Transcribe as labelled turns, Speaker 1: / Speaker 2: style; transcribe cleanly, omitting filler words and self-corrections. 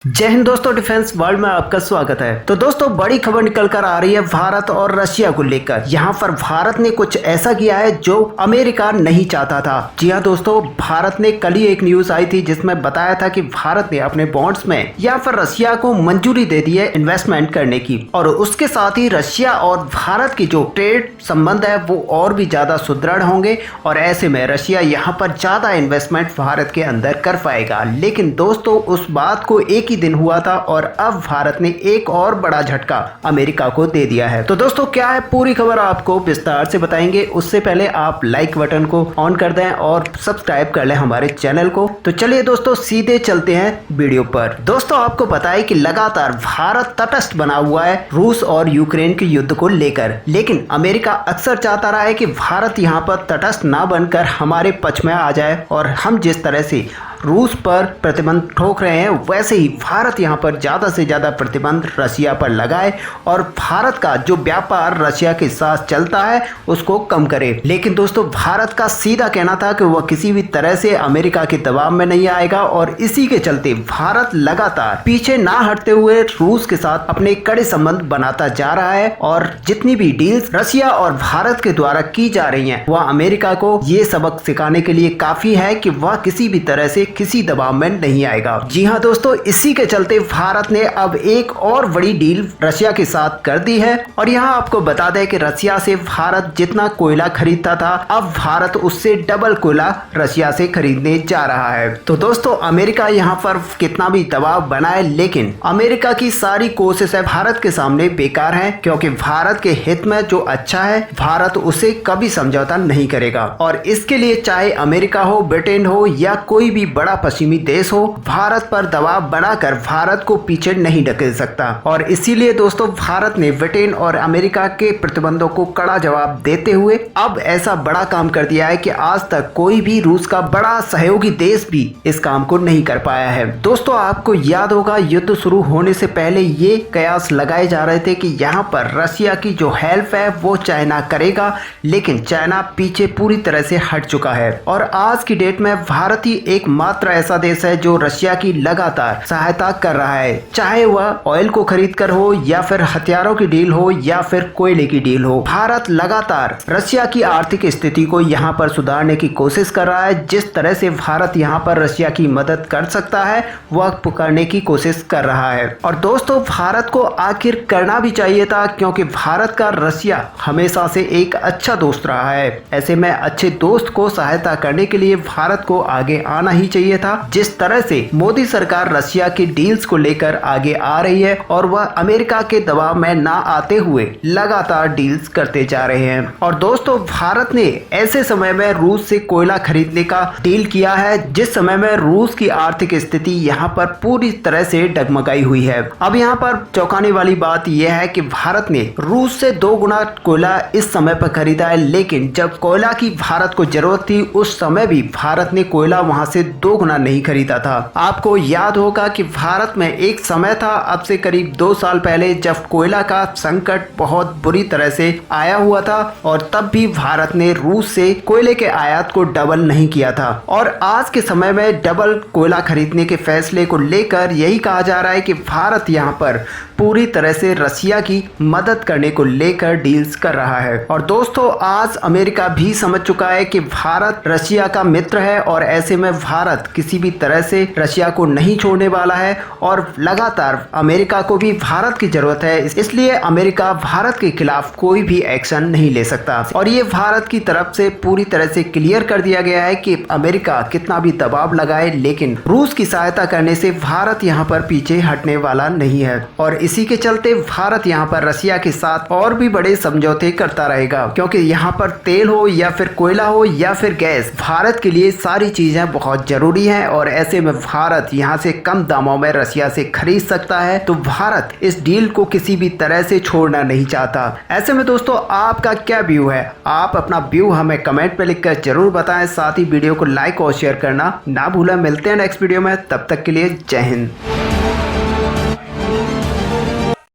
Speaker 1: जय हिंद दोस्तों, defence world में आपका स्वागत है। तो दोस्तों, बड़ी खबर निकल कर आ रही है भारत और रशिया को लेकर। यहाँ पर भारत ने कुछ ऐसा किया है जो अमेरिका नहीं चाहता था। जी हाँ दोस्तों, भारत ने कल ही एक न्यूज आई थी जिसमें बताया था कि भारत ने अपने बॉन्ड्स में या फिर रशिया को मंजूरी दे दी है इन्वेस्टमेंट करने की, और उसके साथ ही रशिया और भारत की जो ट्रेड संबंध है वो और भी ज्यादा सुदृढ़ होंगे, और ऐसे में रशिया यहाँ पर ज्यादा इन्वेस्टमेंट भारत के अंदर कर पाएगा। लेकिन दोस्तों, उस बात को एक ही दिन हुआ था और अब भारत ने एक और बड़ा झटका अमेरिका को दे दिया है। तो दोस्तों, क्या है पूरी खबर आपको विस्तार से बताएंगे। उससे पहले आप लाइक बटन को ऑन कर दें और सब्सक्राइब कर लें हमारे चैनल को। तो चलिए दोस्तों, सीधे चलते हैं वीडियो पर। दोस्तों, आपको पता है कि लगातार भारत तटस्थ बना हुआ है रूस और यूक्रेन के युद्ध को लेकर, लेकिन अमेरिका अक्सर चाहता रहा है कि भारत यहाँ पर तटस्थ ना बनकर हमारे पक्ष में आ जाए, और हम जिस तरह से रूस पर प्रतिबंध ठोक रहे हैं वैसे ही भारत यहाँ पर ज़्यादा से ज़्यादा प्रतिबंध रशिया पर लगाए और भारत का जो व्यापार रशिया के साथ चलता है उसको कम करे। लेकिन दोस्तों, भारत का सीधा कहना था कि वह किसी भी तरह से अमेरिका के दबाव में नहीं आएगा, और इसी के चलते भारत लगातार पीछे ना हटते हुए रूस के साथ अपने कड़े संबंध बनाता जा रहा है, और जितनी भी डील्स रशिया और भारत के द्वारा की जा रही हैं वह अमेरिका को ये सबक सिखाने के लिए काफी है कि वह किसी भी तरह से किसी दबाव में नहीं आएगा। जी हाँ दोस्तों, इसी के चलते भारत ने अब एक और बड़ी डील रशिया के साथ कर दी है, और यहाँ आपको बता दें कि रशिया से भारत जितना कोयला खरीदता था, अब भारत उससे डबल कोयला रशिया से खरीदने जा रहा है। तो दोस्तों, अमेरिका यहाँ पर कितना भी दबाव बनाए, लेकिन अमेरिका की सारी कोशिश है भारत के सामने बेकार है, क्योंकि भारत के हित में जो अच्छा है भारत उसे कभी समझौता नहीं करेगा, और इसके लिए चाहे अमेरिका हो, ब्रिटेन हो या कोई भी बड़ा पश्चिमी देश हो, भारत पर दबाव बनाकर भारत को पीछे नहीं ढकेल सकता। और इसीलिए दोस्तों, भारत ने ब्रिटेन और अमेरिका के प्रतिबंधों को कड़ा जवाब देते हुए अब ऐसा बड़ा काम कर दिया है कि आज तक कोई भी रूस का बड़ा सहयोगी देश भी इस काम को नहीं कर पाया है। दोस्तों, आपको याद होगा युद्ध शुरू होने से पहले ये कयास लगाए जा रहे थे कि यहाँ पर रशिया की जो हेल्प है वो चाइना करेगा, लेकिन चाइना पीछे पूरी तरह से हट चुका है, और आज की डेट में भारत ही एक मात्र ऐसा देश है जो रशिया की लगातार सहायता कर रहा है, चाहे वह ऑयल को खरीद कर हो या फिर हथियारों की डील हो या फिर कोयले की डील हो। भारत लगातार रशिया की आर्थिक स्थिति को यहाँ पर सुधारने की कोशिश कर रहा है। जिस तरह से भारत यहाँ पर रशिया की मदद कर सकता है वह करने की कोशिश कर रहा है, और दोस्तों, भारत को आखिर करना भी चाहिए था, क्योंकि भारत का रशिया हमेशा से एक अच्छा दोस्त रहा है। ऐसे में अच्छे दोस्त को सहायता करने के लिए भारत को आगे आना ही चाहिए था। जिस तरह से मोदी सरकार रशिया की डील्स को लेकर आगे आ रही है, और वह अमेरिका के दबाव में ना आते हुए लगातार डील्स करते जा रहे हैं। और दोस्तों, भारत ने ऐसे समय में रूस से कोयला खरीदने का डील किया है जिस समय में रूस की आर्थिक स्थिति यहाँ पर पूरी तरह से डगमगाई हुई है। अब यहाँ पर चौंकाने वाली बात यह है कि भारत ने रूस से 2 गुना कोयला इस समय पर खरीदा है, लेकिन जब कोयला की भारत को जरूरत थी उस समय भी भारत ने कोयला वहां से 2 गुना नहीं खरीदा था। आपको याद होगा कि भारत में एक समय था, अब से करीब 2 साल पहले, जब कोयला का संकट बहुत बुरी तरह से आया हुआ था, और तब भी भारत ने रूस से कोयले के आयात को डबल नहीं किया था। और आज के समय में डबल कोयला खरीदने के फैसले को लेकर यही कहा जा रहा है कि भारत यहाँ पर पूरी तरह से रशिया की मदद करने को लेकर डील्स कर रहा है। और दोस्तों, आज अमेरिका भी समझ चुका है कि भारत रशिया का मित्र है, और ऐसे में भारत किसी भी तरह से रशिया को नहीं छोड़ने वाला है, और लगातार अमेरिका को भी भारत की जरूरत है, इसलिए अमेरिका भारत के खिलाफ कोई भी एक्शन नहीं ले सकता। और ये भारत की तरफ से पूरी तरह से क्लियर कर दिया गया है कि अमेरिका कितना भी दबाव लगाए, लेकिन रूस की सहायता करने से भारत यहाँ पर पीछे हटने वाला नहीं है। और इसी के चलते भारत यहाँ पर रशिया के साथ और भी बड़े समझौते करता रहेगा, क्योंकि यहाँ पर तेल हो या फिर कोयला हो या फिर गैस, भारत के लिए सारी चीजें बहुत जरूरी हैं, और ऐसे में भारत यहाँ से कम दामों में रशिया से खरीद सकता है। तो भारत इस डील को किसी भी तरह से छोड़ना नहीं चाहता। ऐसे में दोस्तों, आपका क्या व्यू है? आप अपना व्यू हमें कमेंट पे लिखकर जरूर बताएं। साथ ही वीडियो को लाइक और शेयर करना ना भूलें। मिलते हैं नेक्स्ट वीडियो में, तब तक के लिए जय हिंद।